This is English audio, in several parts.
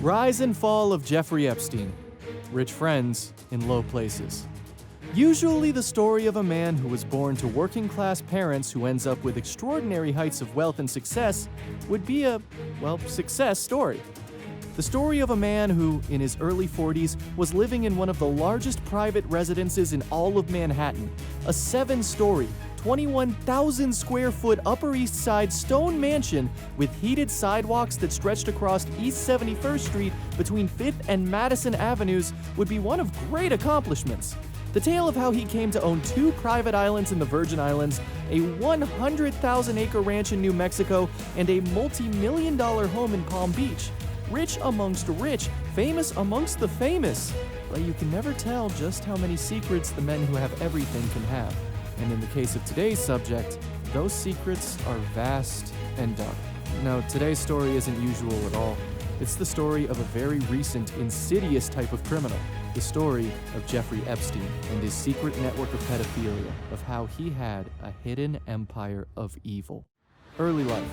Rise and fall of Jeffrey Epstein. Rich friends in low places. Usually the story of a man who was born to working-class parents who ends up with extraordinary heights of wealth and success would be a, success story. The story of a man who, in his early 40s, was living in one of the largest private residences in all of Manhattan, a 7-story, 21,000 square foot Upper East Side stone mansion with heated sidewalks that stretched across East 71st Street between 5th and Madison Avenues would be one of great accomplishments. The tale of how he came to own 2 private islands in the Virgin Islands, a 100,000-acre ranch in New Mexico, and a multi-million-dollar home in Palm Beach. Rich amongst rich, famous amongst the famous. But you can never tell just how many secrets the men who have everything can have. And in the case of today's subject, those secrets are vast and dark. Now, today's story isn't usual at all. It's the story of a very recent, insidious type of criminal. The story of Jeffrey Epstein and his secret network of pedophilia, of how he had a hidden empire of evil. Early life.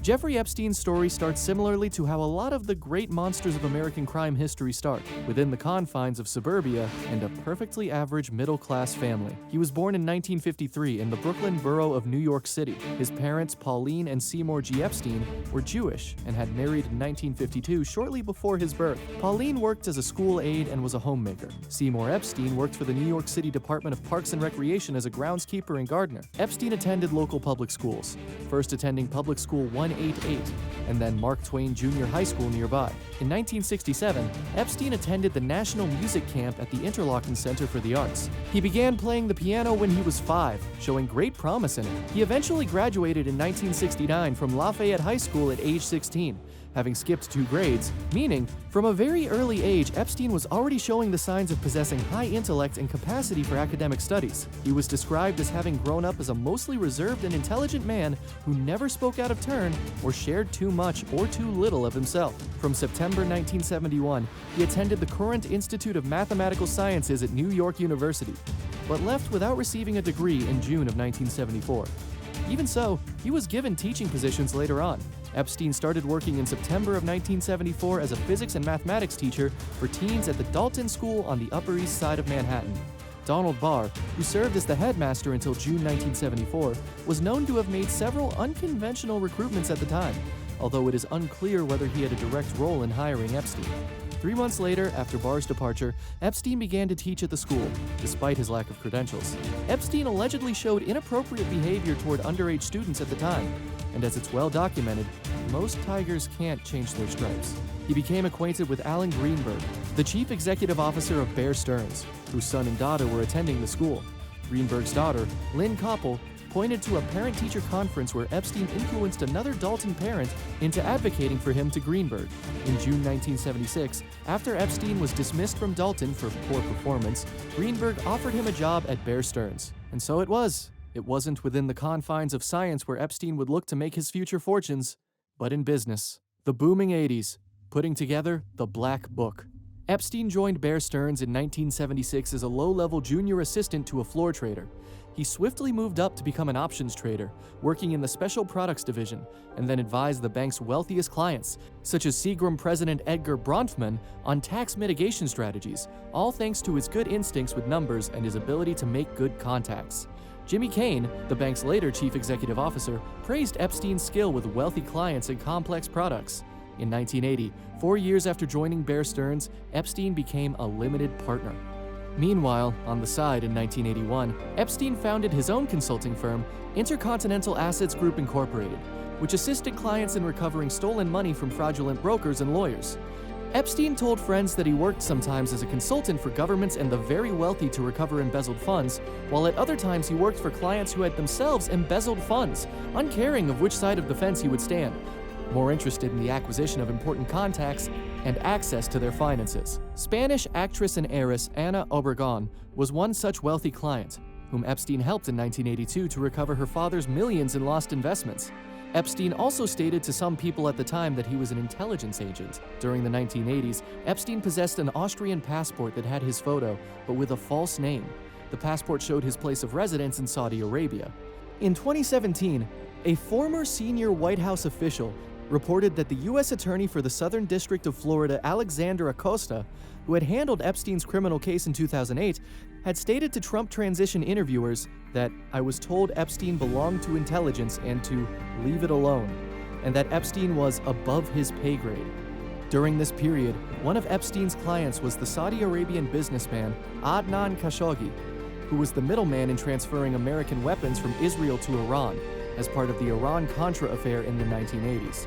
Jeffrey Epstein's story starts similarly to how a lot of the great monsters of American crime history start, within the confines of suburbia and a perfectly average middle-class family. He was born in 1953 in the Brooklyn borough of New York City. His parents, Pauline and Seymour G. Epstein, were Jewish and had married in 1952, shortly before his birth. Pauline worked as a school aide and was a homemaker. Seymour Epstein worked for the New York City Department of Parks and Recreation as a groundskeeper and gardener. Epstein attended local public schools, first attending Public School 188, and then Mark Twain Junior High School nearby. In 1967, Epstein attended the National Music Camp at the Interlochen Center for the Arts. He began playing the piano when he was 5, showing great promise in it. He eventually graduated in 1969 from Lafayette High School at age 16, having skipped 2 grades, meaning from a very early age, Epstein was already showing the signs of possessing high intellect and capacity for academic studies. He was described as having grown up as a mostly reserved and intelligent man who never spoke out of turn or shared too much or too little of himself. From September 1971, he attended the Courant Institute of Mathematical Sciences at New York University, but left without receiving a degree in June of 1974. Even so, he was given teaching positions later on. Epstein started working in September of 1974 as a physics and mathematics teacher for teens at the Dalton School on the Upper East Side of Manhattan. Donald Barr, who served as the headmaster until June 1974, was known to have made several unconventional recruitments at the time, although it is unclear whether he had a direct role in hiring Epstein. 3 months later, after Barr's departure, Epstein began to teach at the school, despite his lack of credentials. Epstein allegedly showed inappropriate behavior toward underage students at the time, and as it's well documented, most tigers can't change their stripes. He became acquainted with Alan Greenberg, the chief executive officer of Bear Stearns, whose son and daughter were attending the school. Greenberg's daughter, Lynn Koppel, pointed to a parent-teacher conference where Epstein influenced another Dalton parent into advocating for him to Greenberg. In June 1976, after Epstein was dismissed from Dalton for poor performance, Greenberg offered him a job at Bear Stearns. And so it was. It wasn't within the confines of science where Epstein would look to make his future fortunes, but in business. The booming 80s, putting together the Black Book. Epstein joined Bear Stearns in 1976 as a low-level junior assistant to a floor trader. He swiftly moved up to become an options trader, working in the special products division, and then advised the bank's wealthiest clients, such as Seagram president Edgar Bronfman, on tax mitigation strategies, all thanks to his good instincts with numbers and his ability to make good contacts. Jimmy Kane, the bank's later chief executive officer, praised Epstein's skill with wealthy clients and complex products. In 1980, 4 years after joining Bear Stearns, Epstein became a limited partner. Meanwhile, on the side in 1981, Epstein founded his own consulting firm, Intercontinental Assets Group Incorporated, which assisted clients in recovering stolen money from fraudulent brokers and lawyers. Epstein told friends that he worked sometimes as a consultant for governments and the very wealthy to recover embezzled funds, while at other times he worked for clients who had themselves embezzled funds, uncaring of which side of the fence he would stand, more interested in the acquisition of important contacts and access to their finances. Spanish actress and heiress Ana Obregón was one such wealthy client, whom Epstein helped in 1982 to recover her father's millions in lost investments. Epstein also stated to some people at the time that he was an intelligence agent. During the 1980s, Epstein possessed an Austrian passport that had his photo, but with a false name. The passport showed his place of residence in Saudi Arabia. In 2017, a former senior White House official reported that the U.S. Attorney for the Southern District of Florida, Alexander Acosta, who had handled Epstein's criminal case in 2008, had stated to Trump transition interviewers that "I was told Epstein belonged to intelligence and to leave it alone," and that Epstein was above his pay grade. During this period, one of Epstein's clients was the Saudi Arabian businessman Adnan Khashoggi, who was the middleman in transferring American weapons from Israel to Iran as part of the Iran-Contra affair in the 1980s.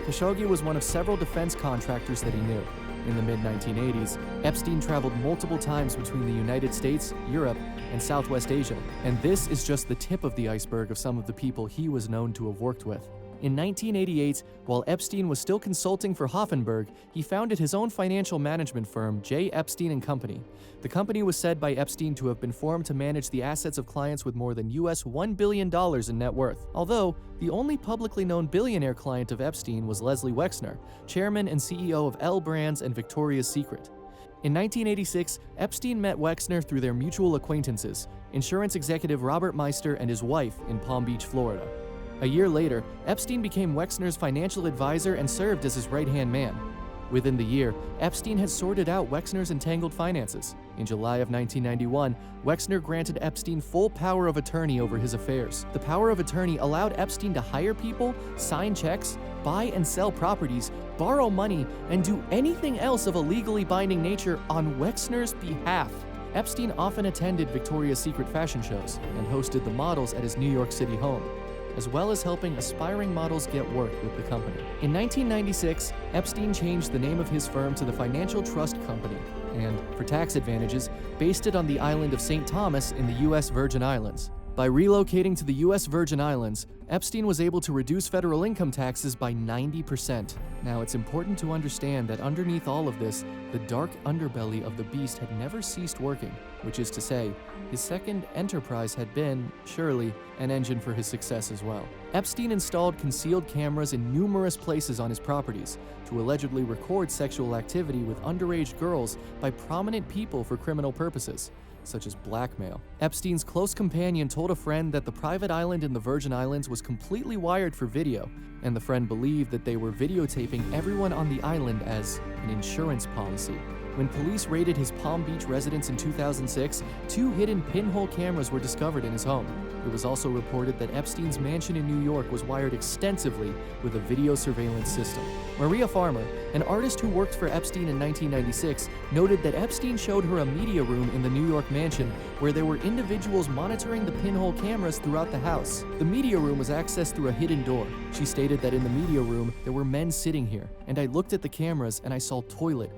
Khashoggi was one of several defense contractors that he knew. In the mid-1980s, Epstein traveled multiple times between the United States, Europe, and Southwest Asia, and this is just the tip of the iceberg of some of the people he was known to have worked with. In 1988, while Epstein was still consulting for Hoffenberg, he founded his own financial management firm, J. Epstein & Company. The company was said by Epstein to have been formed to manage the assets of clients with more than US $1 billion in net worth, although the only publicly known billionaire client of Epstein was Leslie Wexner, chairman and CEO of L Brands and Victoria's Secret. In 1986, Epstein met Wexner through their mutual acquaintances, insurance executive Robert Meister and his wife in Palm Beach, Florida. A year later, Epstein became Wexner's financial advisor and served as his right-hand man. Within the year, Epstein had sorted out Wexner's entangled finances. In July of 1991, Wexner granted Epstein full power of attorney over his affairs. The power of attorney allowed Epstein to hire people, sign checks, buy and sell properties, borrow money, and do anything else of a legally binding nature on Wexner's behalf. Epstein often attended Victoria's Secret fashion shows and hosted the models at his New York City home, as well as helping aspiring models get work with the company. In 1996, Epstein changed the name of his firm to the Financial Trust Company, and, for tax advantages, based it on the island of St. Thomas in the U.S. Virgin Islands. By relocating to the U.S. Virgin Islands, Epstein was able to reduce federal income taxes by 90%. Now, it's important to understand that underneath all of this, the dark underbelly of the beast had never ceased working, which is to say, his second enterprise had been, surely, an engine for his success as well. Epstein installed concealed cameras in numerous places on his properties to allegedly record sexual activity with underage girls by prominent people for criminal purposes, such as blackmail. Epstein's close companion told a friend that the private island in the Virgin Islands was completely wired for video, and the friend believed that they were videotaping everyone on the island as an insurance policy. When police raided his Palm Beach residence in 2006, 2 hidden pinhole cameras were discovered in his home. It was also reported that Epstein's mansion in New York was wired extensively with a video surveillance system. Maria Farmer, an artist who worked for Epstein in 1996, noted that Epstein showed her a media room in the New York mansion where there were individuals monitoring the pinhole cameras throughout the house. The media room was accessed through a hidden door. She stated that in the media room, there were men sitting here, and I looked at the cameras and I saw toilet,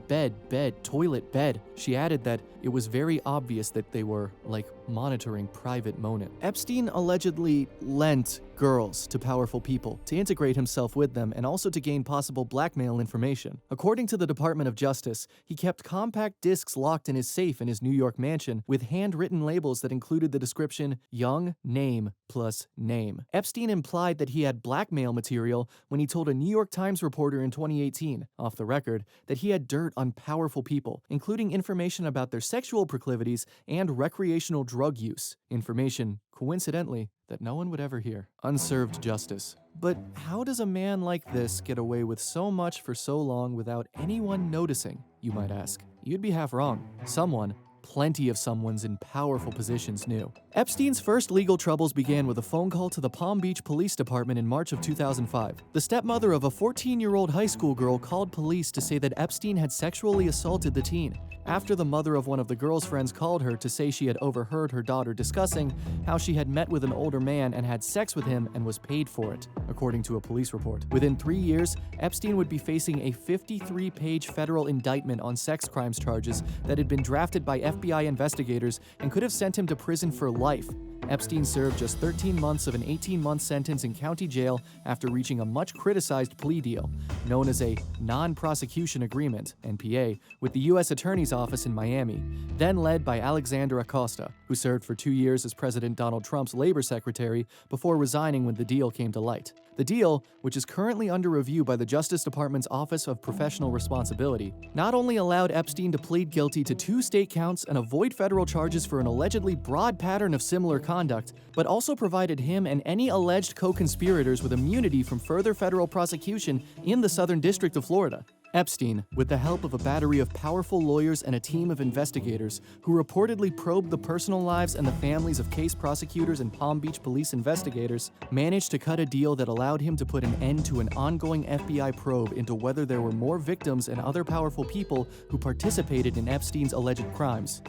bed, toilet, bed. She added that it was very obvious that they were, like, monitoring private moaning. Epstein allegedly lent girls to powerful people to integrate himself with them and also to gain possible blackmail information. According to the Department of Justice, he kept compact discs locked in his safe in his New York mansion with handwritten labels that included the description "Young name plus name." Epstein implied that he had blackmail material when he told a New York Times reporter in 2018, off the record, that he had dirt on powerful people, including information about their sexual proclivities and recreational drug use. Information, coincidentally, that no one would ever hear. Unserved justice. But how does a man like this get away with so much for so long without anyone noticing, you might ask? You'd be half wrong. Someone, plenty of someones in powerful positions knew. Epstein's first legal troubles began with a phone call to the Palm Beach Police Department in March of 2005. The stepmother of a 14-year-old high school girl called police to say that Epstein had sexually assaulted the teen. After the mother of one of the girl's friends called her to say she had overheard her daughter discussing how she had met with an older man and had sex with him and was paid for it, according to a police report. Within 3 years, Epstein would be facing a 53-page federal indictment on sex crimes charges that had been drafted by FBI investigators and could have sent him to prison for life. Epstein served just 13 months of an 18-month sentence in county jail after reaching a much-criticized plea deal, known as a non-prosecution agreement, NPA, with the U.S. Attorney's Office in Miami, then led by Alexander Acosta, who served for 2 years as President Donald Trump's labor secretary before resigning when the deal came to light. The deal, which is currently under review by the Justice Department's Office of Professional Responsibility, not only allowed Epstein to plead guilty to 2 state counts and avoid federal charges for an allegedly broad pattern of similar conduct, but also provided him and any alleged co-conspirators with immunity from further federal prosecution in the Southern District of Florida. Epstein, with the help of a battery of powerful lawyers and a team of investigators who reportedly probed the personal lives and the families of case prosecutors and Palm Beach police investigators, managed to cut a deal that allowed him to put an end to an ongoing FBI probe into whether there were more victims and other powerful people who participated in Epstein's alleged crimes.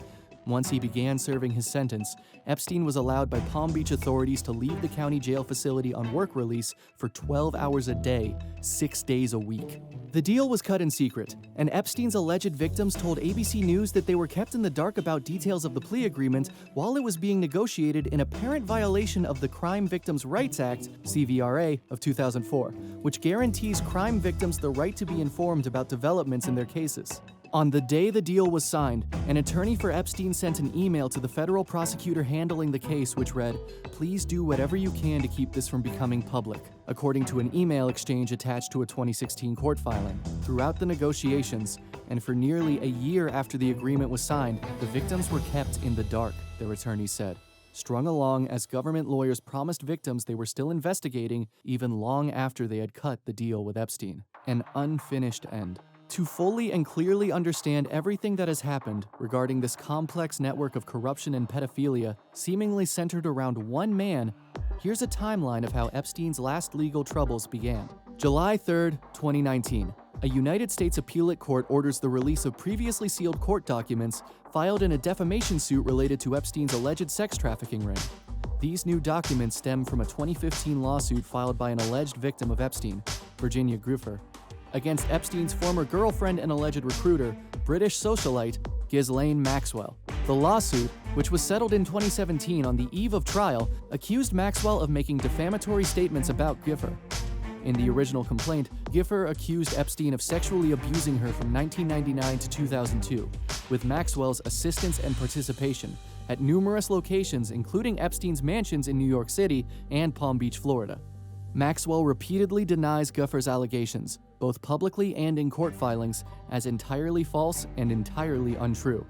Once he began serving his sentence, Epstein was allowed by Palm Beach authorities to leave the county jail facility on work release for 12 hours a day, 6 days a week. The deal was cut in secret, and Epstein's alleged victims told ABC News that they were kept in the dark about details of the plea agreement while it was being negotiated in apparent violation of the Crime Victims' Rights Act, CVRA, of 2004, which guarantees crime victims the right to be informed about developments in their cases. On the day the deal was signed, an attorney for Epstein sent an email to the federal prosecutor handling the case which read, "Please do whatever you can to keep this from becoming public," according to an email exchange attached to a 2016 court filing. Throughout the negotiations, and for nearly a year after the agreement was signed, the victims were kept in the dark, their attorney said, strung along as government lawyers promised victims they were still investigating even long after they had cut the deal with Epstein. An unfinished end. To fully and clearly understand everything that has happened regarding this complex network of corruption and pedophilia, seemingly centered around one man, here's a timeline of how Epstein's last legal troubles began. July 3, 2019. A United States appellate court orders the release of previously sealed court documents filed in a defamation suit related to Epstein's alleged sex trafficking ring. These new documents stem from a 2015 lawsuit filed by an alleged victim of Epstein, Virginia Giuffre, against Epstein's former girlfriend and alleged recruiter, British socialite Ghislaine Maxwell. The lawsuit, which was settled in 2017 on the eve of trial, accused Maxwell of making defamatory statements about Giuffre. In the original complaint, Giuffre accused Epstein of sexually abusing her from 1999 to 2002, with Maxwell's assistance and participation at numerous locations including Epstein's mansions in New York City and Palm Beach, Florida. Maxwell repeatedly denies Giuffre's allegations, both publicly and in court filings, as entirely false and entirely untrue.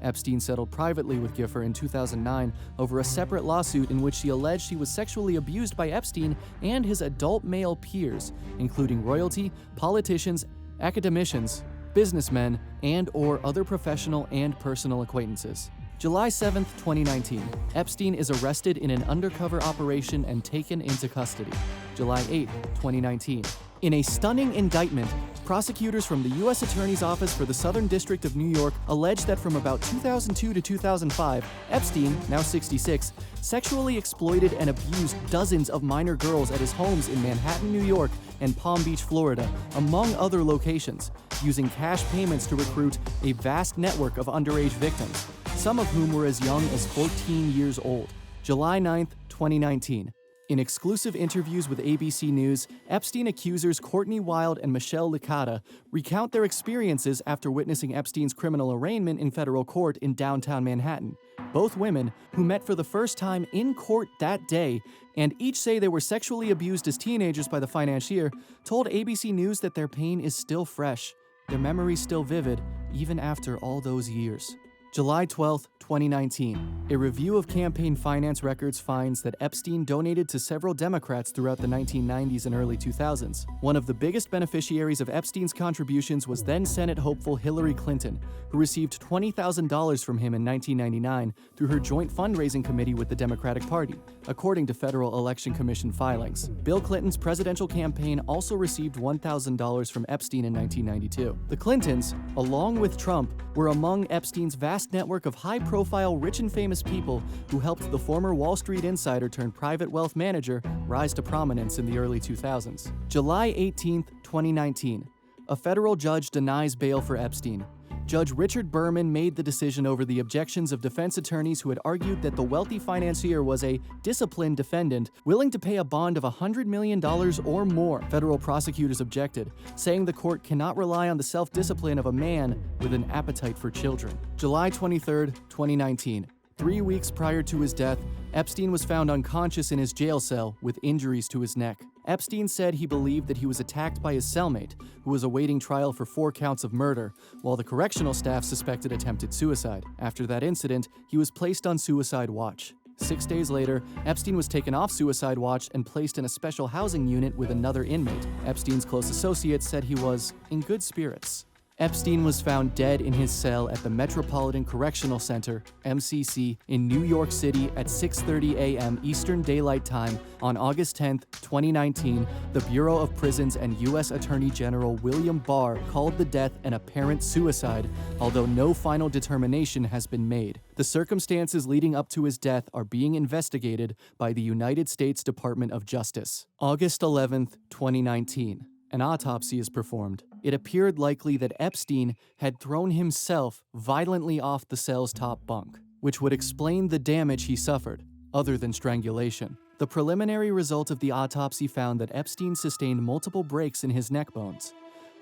Epstein settled privately with Giuffre in 2009 over a separate lawsuit in which she alleged she was sexually abused by Epstein and his adult male peers, including royalty, politicians, academicians, businessmen, and/or other professional and personal acquaintances. July 7, 2019. Epstein is arrested in an undercover operation and taken into custody. July 8, 2019. In a stunning indictment, prosecutors from the U.S. Attorney's Office for the Southern District of New York allege that from about 2002 to 2005, Epstein, now 66, sexually exploited and abused dozens of minor girls at his homes in Manhattan, New York, and Palm Beach, Florida, among other locations, using cash payments to recruit a vast network of underage victims, some of whom were as young as 14 years old. July 9, 2019. In exclusive interviews with ABC News, Epstein accusers Courtney Wild and Michelle Licata recount their experiences after witnessing Epstein's criminal arraignment in federal court in downtown Manhattan. Both women, who met for the first time in court that day, and each say they were sexually abused as teenagers by the financier, told ABC News that their pain is still fresh, their memories still vivid, even after all those years. July 12, 2019. A review of campaign finance records finds that Epstein donated to several Democrats throughout the 1990s and early 2000s. One of the biggest beneficiaries of Epstein's contributions was then Senate hopeful Hillary Clinton, who received $20,000 from him in 1999 through her joint fundraising committee with the Democratic Party, according to Federal Election Commission filings. Bill Clinton's presidential campaign also received $1,000 from Epstein in 1992. The Clintons, along with Trump, were among Epstein's vast network of high-profile rich and famous people who helped the former Wall Street insider turned private wealth manager rise to prominence in the early 2000s. July 18, 2019. A federal judge denies bail for Epstein. Judge Richard Berman made the decision over the objections of defense attorneys who had argued that the wealthy financier was a disciplined defendant willing to pay a bond of $100 million or more. Federal prosecutors objected, saying the court cannot rely on the self-discipline of a man with an appetite for children. July 23, 2019. 3 weeks prior to his death, Epstein was found unconscious in his jail cell with injuries to his neck. Epstein said he believed that he was attacked by his cellmate, who was awaiting trial for 4 counts of murder, while the correctional staff suspected attempted suicide. After that incident, he was placed on suicide watch. 6 days later, Epstein was taken off suicide watch and placed in a special housing unit with another inmate. Epstein's close associates said he was in good spirits. Epstein was found dead in his cell at the Metropolitan Correctional Center, MCC, in New York City at 6:30 a.m. Eastern Daylight Time on August 10, 2019. The Bureau of Prisons and U.S. Attorney General William Barr called the death an apparent suicide, although no final determination has been made. The circumstances leading up to his death are being investigated by the United States Department of Justice. August 11, 2019. An autopsy is performed. It appeared likely that Epstein had thrown himself violently off the cell's top bunk, which would explain the damage he suffered, other than strangulation. The preliminary result of the autopsy found that Epstein sustained multiple breaks in his neck bones.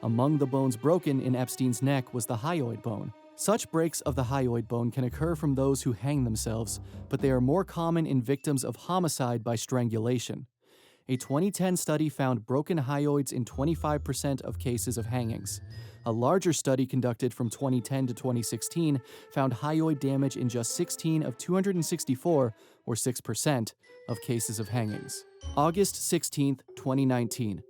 Among the bones broken in Epstein's neck was the hyoid bone. Such breaks of the hyoid bone can occur from those who hang themselves, but they are more common in victims of homicide by strangulation. A 2010 study found broken hyoids in 25% of cases of hangings. A larger study conducted from 2010 to 2016 found hyoid damage in just 16 of 264, or 6%, of cases of hangings. August 16, 2019.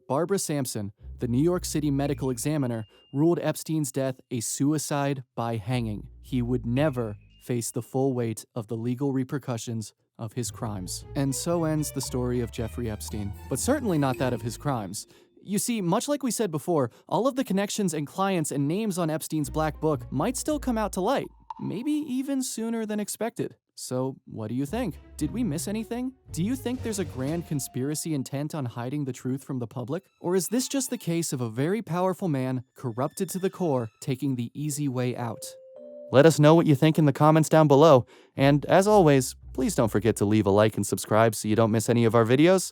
Barbara Sampson, the New York City medical examiner, ruled Epstein's death a suicide by hanging. He would never face the full weight of the legal repercussions of his crimes. And so ends the story of Jeffrey Epstein, but certainly not that of his crimes. You see, much like we said before, all of the connections and clients and names on Epstein's black book might still come out to light, maybe even sooner than expected. So, what do you think? Did we miss anything? Do you think there's a grand conspiracy intent on hiding the truth from the public? Or is this just the case of a very powerful man, corrupted to the core, taking the easy way out? Let us know what you think in the comments down below, and as always, please don't forget to leave a like and subscribe so you don't miss any of our videos.